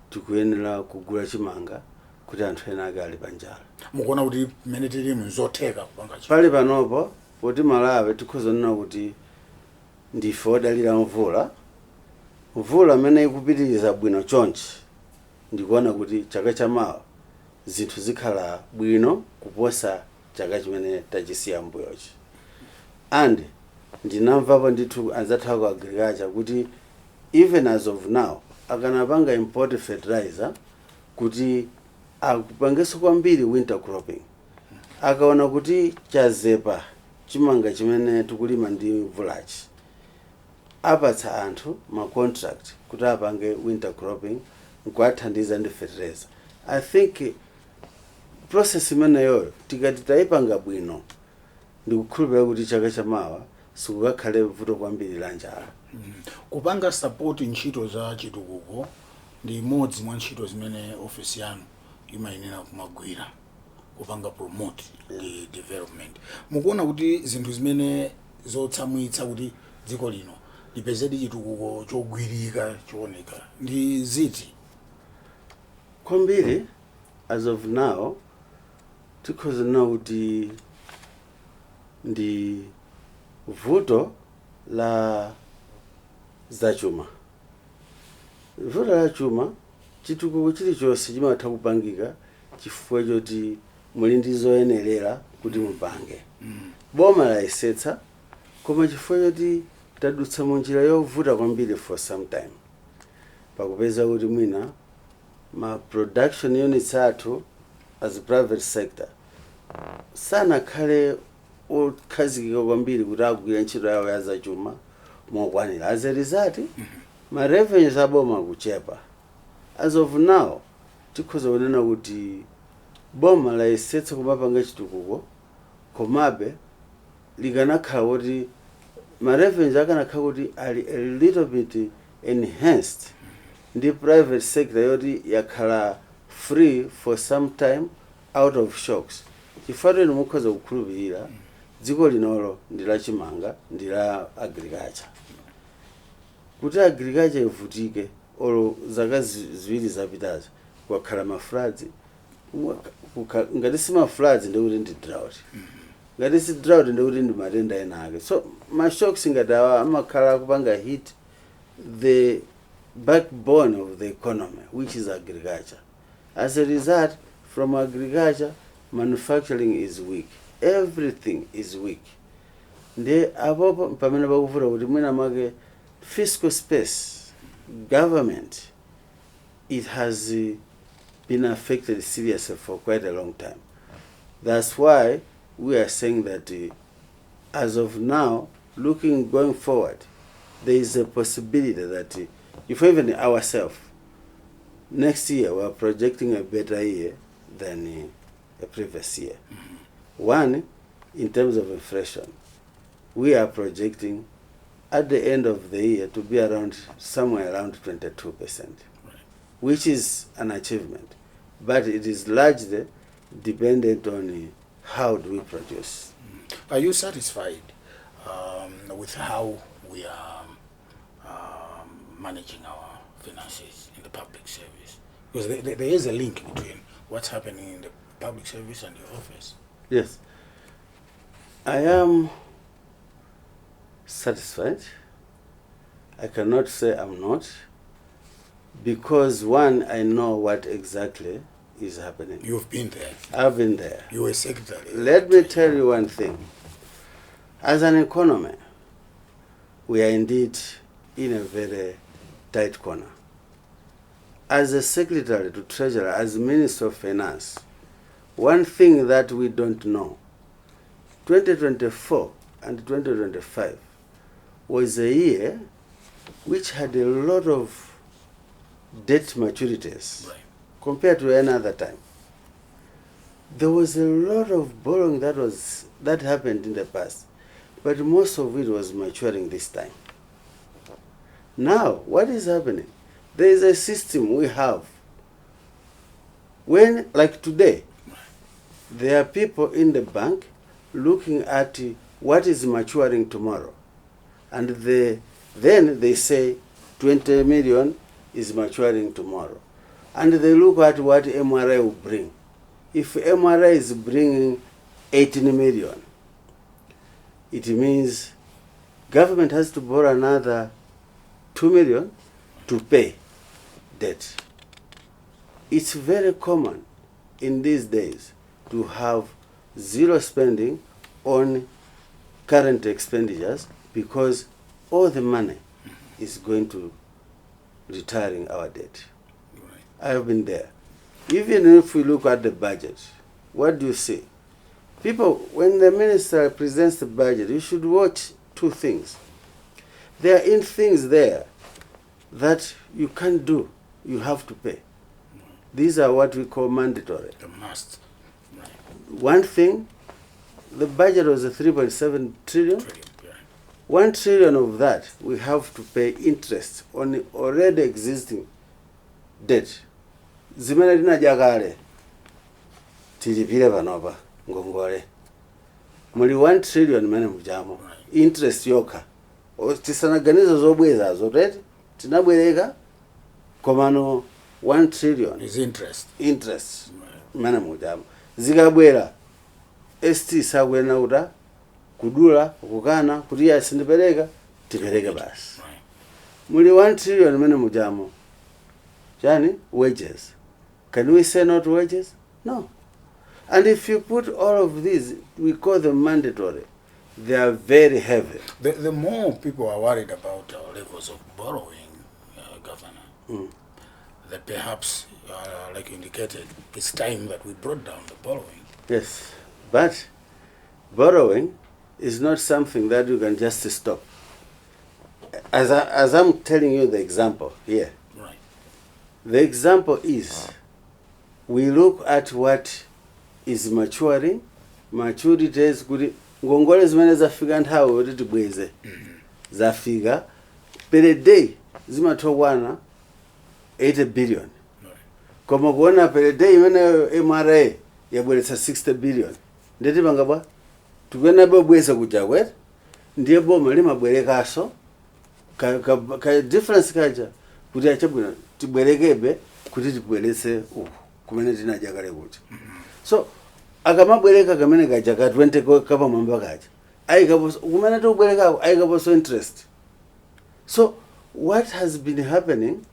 S2: tikuyenera kugula chimanga kuti anthu ena ake ali panjala.
S1: Mukuona kuti mmene tili mzotheka kupanga chimanga
S2: pali panopo poti Malawi tikhoza nena kuti ndife odalira mvula amene ikupitiriza bwino chonchi, ndikuona kuti chaka chamawa zinthu zikhala bwino kuposa chaka chimene tachisiya mbuyochi. And ndinamvapo ndithu anzathu ku agriculture kuti even as of now akanapanga import fertilizer kuti akupangeso kwambiri winter cropping, akaona kuti chazepa chimanga chimene tikulima ndi mvulachi, apatsa anthu ma contract kuti apange winter cropping nkuathandiza ndi fertilizer. I think process imeneyo tikati tayipanga bwino ndikukhulupirira kuti chaka chamawa sikukakhale vuto kwambiri la njala.
S1: Kupanga support ntchito za chitukuko ndi imodzi mwa ntchito zimene ofisi yanu imayenera kumagwira kupanga promote the development. Mukuona kuti zinthu zimene zotsamwitsa kuti dziko lino lipezedi chitukuko chogwirika chooneka ndi ziti?
S2: Kwambiri as of now tikhoza nena kuti ndi vuto la zachuma. Vuto la chuma chitukuko chilichonse chimatha kupangika chifukwa choti muli ndi zoyenerera kuti mupange. Boma layesetsa koma chifukwa choti tadutsa munjira yovuta kwambiri for some time. Pakupeza kuti mwina ma production units athu as a private sector sanakhale okhazikika kwambiri kuti agwire ntchito yawo ya zachuma mokwanira. As a result, ma revenues aboma kuchepa. As of now, tikhoza kunena kuti boma layesetsa kumapanga chitukuko komabe likanakhala kuti ma revenues akanakhala kuti ali a little bit enhanced ndi private sector yoti yakhala free for some time out of shocks. Chifukwa inu mukhoza kukhulupirira dziko linolo ndi la chimanga, ndi la agriculture. Kuti agriculture ivutike olo zaka ziwiri zapitazo kwakhala ma floods, ngati si ma floods ndikuti ndi drought, ngati si drought ndikuti ndi matenda ena ake. So ma shocks ngati awa amakhala kupanga hit the backbone of the economy, which is agriculture. As a result, from agriculture, manufacturing is weak. Everything is weak. Nde apopo pamene pakuvuta kuti mwina make fiscal space, government, it has been affected seriously for quite a long time. That's why we are saying that as of now, going forward, there is a possibility that if even ourselves, next year we are projecting a better year than a previous year. One, in terms of inflation, we are projecting at the end of the year to be somewhere around 22%, which is an achievement, but it is largely dependent on how do we produce.
S1: Are you satisfied with how we are managing our finances in the public service? Because there is a link between what's happening in the public service and your office.
S2: Yes. I am satisfied. I cannot say I'm not, because one, I know what exactly is happening.
S1: You've been there.
S2: I've been there.
S1: You were secretary.
S2: Let me tell you one thing. As an economy, we are indeed in a very tight corner. As a secretary to treasurer, as Minister of Finance, one thing that we don't know, 2024 and 2025 was a year which had a lot of debt maturities,
S1: Right.
S2: compared to any other time. There was a lot of borrowing that happened in the past, but most of it was maturing this time. Now, what is happening? There is a system we have. When, like today, there are people in the bank looking at what is maturing tomorrow, and then they say 20 million is maturing tomorrow, and they look at what MRA will bring. If MRA is bringing 18 million, it means government has to borrow another 2 million to pay debt. It's very common in these days to have zero spending on current expenditures because all the money is going to retiring our debt.
S1: Right.
S2: I have been there. Even if we look at the budget, what do you see? People, when the minister presents the budget, you should watch two things. There are things there that you can't do, you have to pay. These are what we call mandatory.
S1: The must. Right.
S2: One thing, the budget was a 3.7 trillion.
S1: Yeah.
S2: 1 trillion of that, we have to pay interest on the already existing debt. Zimene linajakale tilipire panopa ngongole. Muli 1 trillion mene mujamo. Interest yoka. Tisanaganiza zobweza zote. Tinabwereka komano 1 trillion
S1: Is interest.
S2: Interest mene mujamo. Zikabwera ST sakwena uta kudula kukana kuti asindipereka tipereke basi. Muli 1 trillion mene mujamo. Chani? Wages. Can we say no to wages? No. And if you put all of these, we call them mandatory. They are very heavy.
S1: The more people are worried about our levels of borrowing, Governor, that perhaps, like you indicated, it's time that we brought down the borrowing.
S2: Yes, but borrowing is not something that you can just stop. As I'm telling you the example here,
S1: Right.
S2: the example is we look at what is maturing. Maturity is good. Ngongole zimene zafika nthawi kuti tibweze zafika per day zimatokwana 80 billion. Koma kuona per day imene MRA yabweretsa 60 billion. Ndeti pangabwa tukena bweza kuja kwet ndiye boma limabwerekaso ka difference kaja kuti achabwino tibwerekebe kuti tibweretse uku kumene tinaja kale kuti. So akamabwereka kamene kaja ka 20 kapa mwamba kaja ayikapo kumene tobwereka ayikapo so interest. So what has been happening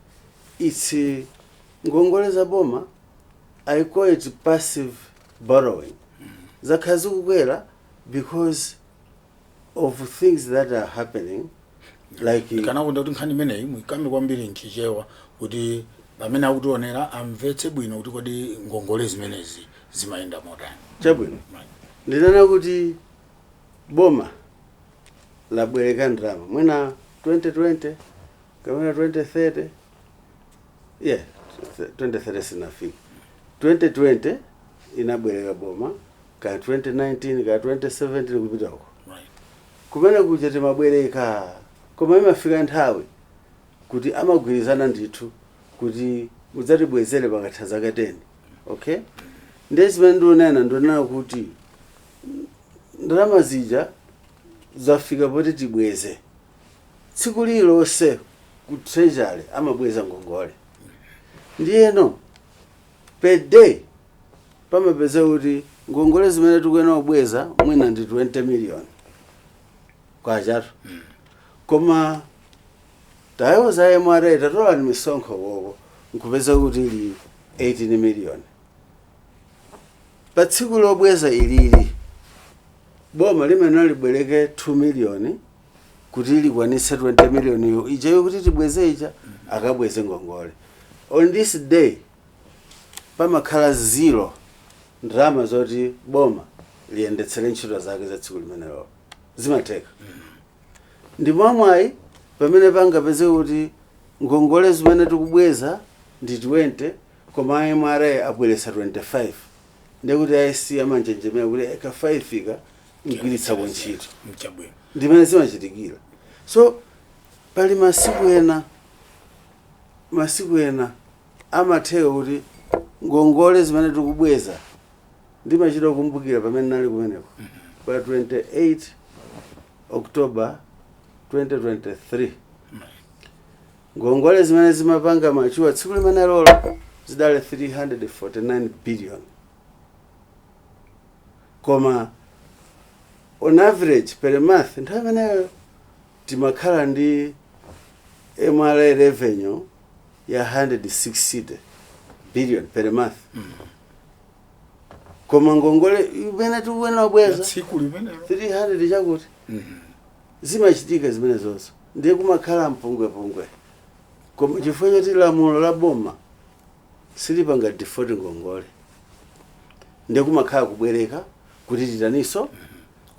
S2: is ngongole za boma I call it passive borrowing. Zakhazi kukwera because of things that are happening like
S1: kana kunda kuti nkhani imeneyi muikambe kwambiri nchichewa kuti pamene akutionera amvetse bwino kuti kodi ngongole zimenezi zimayenda motani.
S2: Chabwino. Ndinena kuti boma labwereka ndrama mwina 2020 kamena 2030 yeah 2030 sinafika 2020 inabwereka boma ka 2019 ka 2017 kupita uko. Kumene kuja timabwereka koma imafika nthawi kuti amagwirizana ndithu kuti mudzatibwezere pakatha zaka 10. Okay? Ndezimene ndonena kuti ndalama zija zafika poti tibweze. Tsiku lilonse ku treasury amabweza ngongole. Ndiyeno per day pamapeza kuti ngongole zimene tikuyena kubweza mwina ndi 20 million kwa chatu. Koma tayo za MRA tatola ni misonkho woko nkupeza kuti ili 18 million. Pa tsiku lobweza ilili boma limene libwereke 2 million kuti likwanise 20 million yo ijeyo kuti tibweze ija akabweze ngongole. On this day pamakhala zero ndrama zoti boma liyendetsere ntchito zake za tsiku limenelo zimateka. Ndimomwe pamene pangapeze kuti ngongole zimene tikubweza ndi 20 koma MRA abweretsa 25 ndekuti ayisi amanjenjemera kuti eka 5 fika ngwiritsa ntchito ndimene zimachitikira. So pali masiku ena amatheka kuti ngongole zimene tikubweza ndimachita kukumbukira pamene nali kumeneko pa 28 October 2023 ngongole zimene zimapanga machuwa tsiku limene lolo zidale 349 billion. Koma on average per month nthawi imeneyo timakhala ndi MRA revenue ya 160 billion per month. Koma ngongole imene tikuwena bweza
S1: tsiku limenelo
S2: 300 chakuti zimachitika zimene zonse ndiye kumakhala mpungwe. Koma chifukwa choti lamulo la boma silipanga default ngongole ndiye kumakhala kubwereka kuti titaniso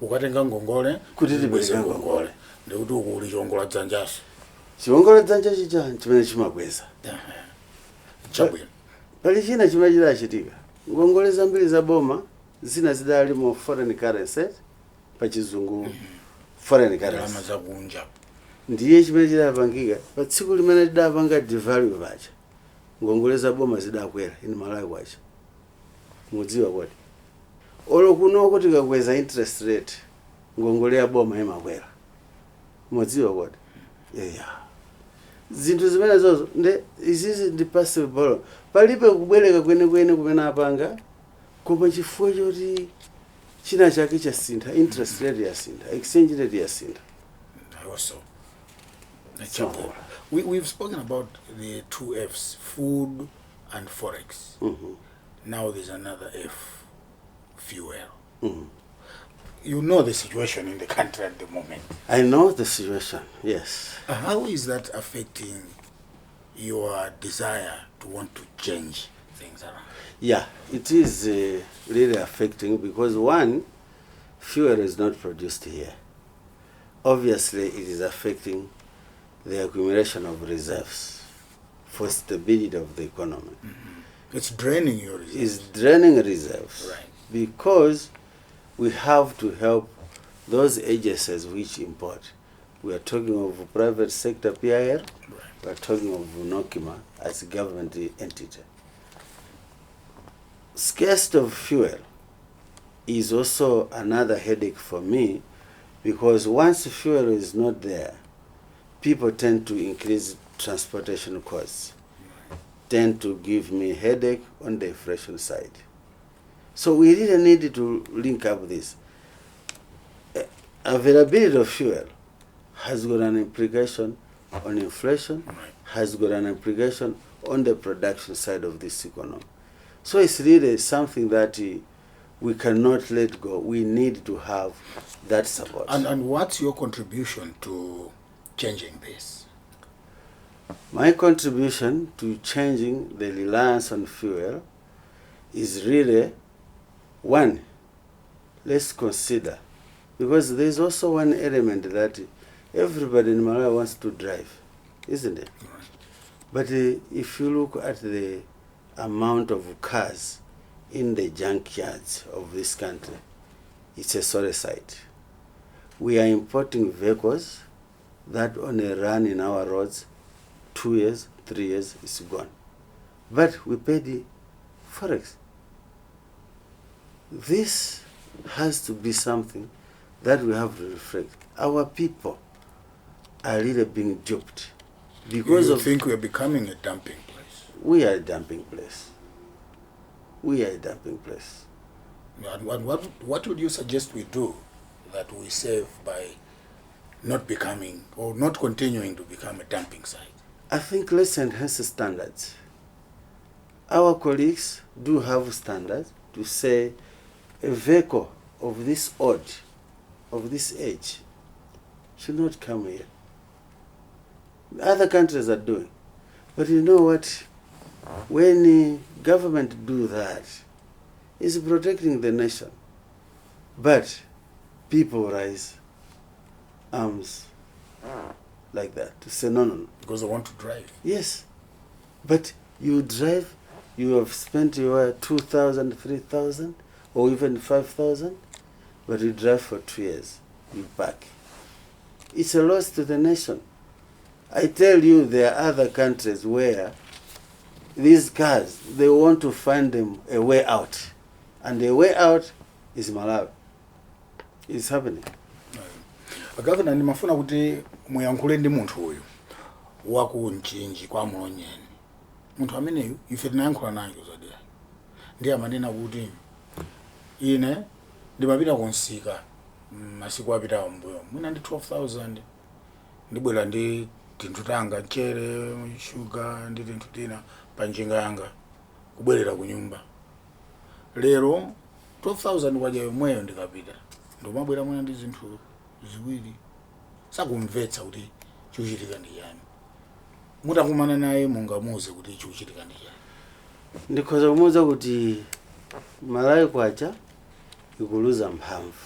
S1: ukatenga ngongole
S2: kuti tibweze ngongole
S1: ndikuti ukuli chiongola dzanjaso
S2: chiongola dzanja chichani chimene chimabweza.
S1: Chabwino.
S2: Pali china chimene chidachitika ngongole zambiri za boma zina zidali mo foreign currency pa chizungu foreign currency
S1: za kunja.
S2: Ndiye chimene chidapangika pa tsiku limene tidapanga devalue pacha ngongole za boma zidakwera in Malawi kwacha. Mudziwa kwati olo kunoko tikakweza interest rate ngongole ya boma imakwera. Mudziwa kwati yeah. Zinthu zimene zozo nde izizi ndi passive borrow palibe kubwereka kwenekwene kumene apanga koma chifukwa choti china chake chasintha interest rate yasintha exchange rate yasintha.
S1: Also
S2: So,
S1: we've spoken about the two F's, food and forex. Now there's another F, fuel. You know the situation in the country at the moment.
S2: I know the situation, yes.
S1: How is that affecting your desire to want to change things around?
S2: Yeah, it is really affecting because one, fuel is not produced here. Obviously, it is affecting the accumulation of reserves for stability of the economy.
S1: It's draining your reserves.
S2: It's draining reserves.
S1: Right.
S2: Because we have to help those agencies which import. We are talking of private sector PIL, we are talking of NOKIMA as a government entity. Scarcity of fuel is also another headache for me because once fuel is not there, people tend to increase transportation costs, tend to give me headache on the inflation side. So we really need to link up this. Availability of fuel has got an implication on inflation, has got an implication on the production side of this economy. So it's really something that we cannot let go. We need to have that support.
S1: And what's your contribution to changing this?
S2: My contribution to changing the reliance on fuel is really, one, let's consider, because there's also one element that everybody in Malawi wants to drive, isn't it? But if you look at the amount of cars in the junkyards of this country, it's a sorry sight. We are importing vehicles that only run in our roads 2 years, 3 years, it's gone. But we pay the forex. This has to be something that we have to reflect. Our people are really being duped because
S1: you think we're becoming a dumping place?
S2: We are a dumping place. We are a dumping place.
S1: And what would you suggest we do that we save by not becoming or not continuing to become a dumping site?
S2: I think let's enhance the standards. Our colleagues do have standards to say a vehicle of this age, should not come here. Other countries are doing. But you know what? When the government do that, it's protecting the nation. But people raise arms like that to say no.
S1: Because they want to drive.
S2: Yes. But you drive, you have spent your 2,000, 3,000, or even 5,000, but you drive for 2 years, you back. It's a loss to the nation. I tell you, there are other countries where these cars, they want to find them a way out. And the way out is Malawi. It's happening.
S1: Governor, nimafuna kuti muyankhule ndi munthu uyu waku Nchinji kwa Mulonyeni. Munthu ameneyu ife tinayankhula naye Zodiak. Ndiye amanena kuti ine ndimapita kunsika masiku apitawo mbuyo. Mwina ndi 12,000 ndibwera ndi tinthu tanga mchere, sugar ndi tinthu tina pa njinga yanga kubwerera ku nyumba. Lero 12,000 kwaja yomweyo ndikapita. Ndomabwera mwina ndi zinthu ziwiri. Sakumvetsa kuti chikuchitika ndi yani. Mutakumana naye mungamuze kuti chikuchitika ndi yani.
S2: Ndikhoza kumuwuza kuti Malawi kwacha ikuluza mphamvu.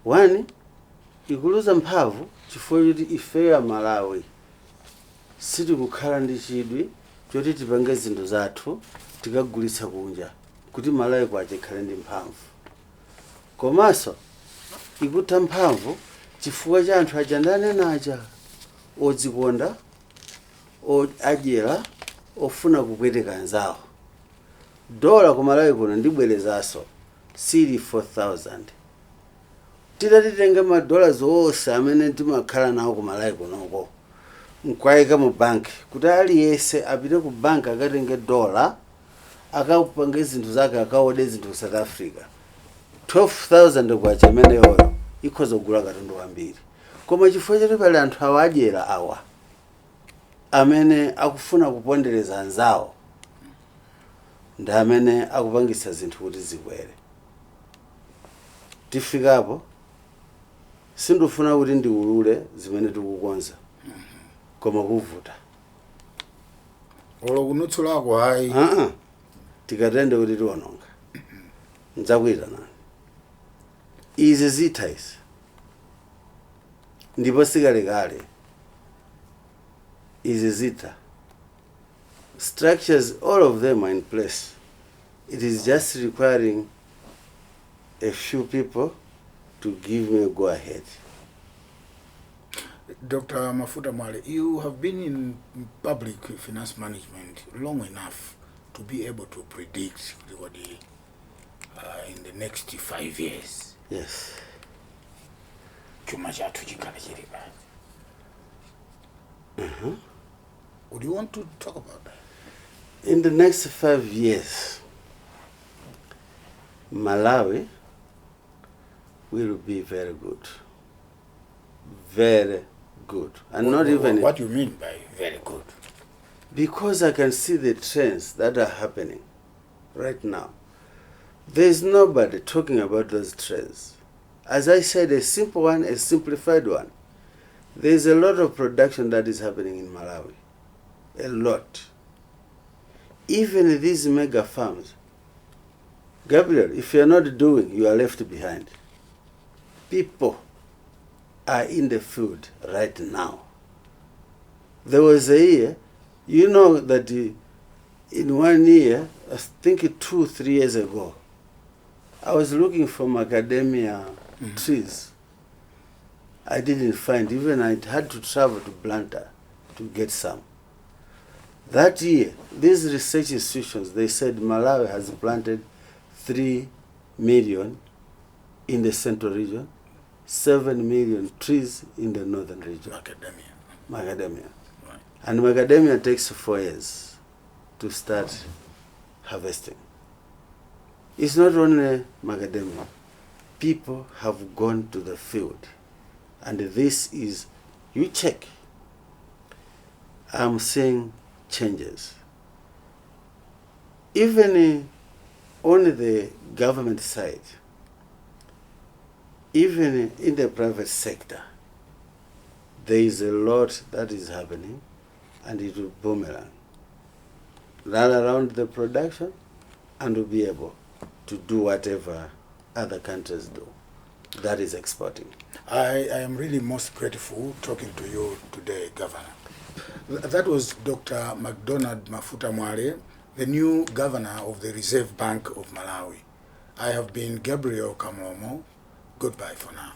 S2: One, ikuluza mphamvu chifukwa kuti ife a Malawi sitikukhala ndi chidwi choti tipange zinthu zathu tikagulitsa kunja kuti Malawi kwacha ikhale ndi mphamvu. Komanso ikutha mphamvu chifukwa cha anthu aja ndanena odzikonda, adyera, ofuna kupweteka anzawo. Dola ku Malawi kuno ndibwerezaso sili 4,000. Titatitenga madola zonse amene timakhala nawo ku Malawi kunoko nkwayika mu banki kuti aliyense apite ku banki akatenge dola akapange zinthu zake akaode zinthu ku South Africa. 12,000 kwacha imeneyoyo ikhoza kugula katundu wambiri. koma chifukwa choti pali anthu awajera awa amene akufuna kupondereza anzawo ndi amene akupangisa zinthu kuti zikwere. Tifikapo sindufuna kuti ndiulule zimene tikukonza koma kuvuta
S1: olo kunutsulako hayi
S2: tikatende kuti tiwononga nzakuita nani izi zitha izi ndipo sikalekale izi zitha structures, all of them are in place. It is just requiring a few people to give me a go ahead.
S1: Dr. MAFUTA MWALE, you have been in public finance management long enough to be able to predict in the next 5 years.
S2: Yes.
S1: Would you want to talk about that?
S2: In the next 5 years, Malawi will be very good. Very good. And not even...
S1: What do you mean by very good?
S2: Because I can see the trends that are happening right now. There's nobody talking about those trends. As I said, a simple one, a simplified one. There's a lot of production that is happening in Malawi. A lot. Even these mega farms. Gabriel, if you're not doing, you are left behind. People are in the field right now. There was a year, you know that in 1 year, I think 2 or 3 years ago, I was looking for macadamia trees. I didn't find, even I had to travel to Blantyre to get some. That year, these research institutions, they said Malawi has planted 3 million in the central region, 7 million trees in the northern region. Macadamia.
S1: Right.
S2: And macadamia takes 4 years to start harvesting. It's not only macadamia. People have gone to the field. And this is, you check. I'm seeing changes. Even on the government side, even in the private sector, there is a lot that is happening, and it will boomerang. Run around the production and will be able to do whatever other countries do. That is exporting.
S1: I am really most grateful talking to you today, Governor. That was Dr. MAFUTA MWALE, the new Governor of the Reserve Bank of Malawi. I have been Gabriel Kamlomo. Goodbye for now.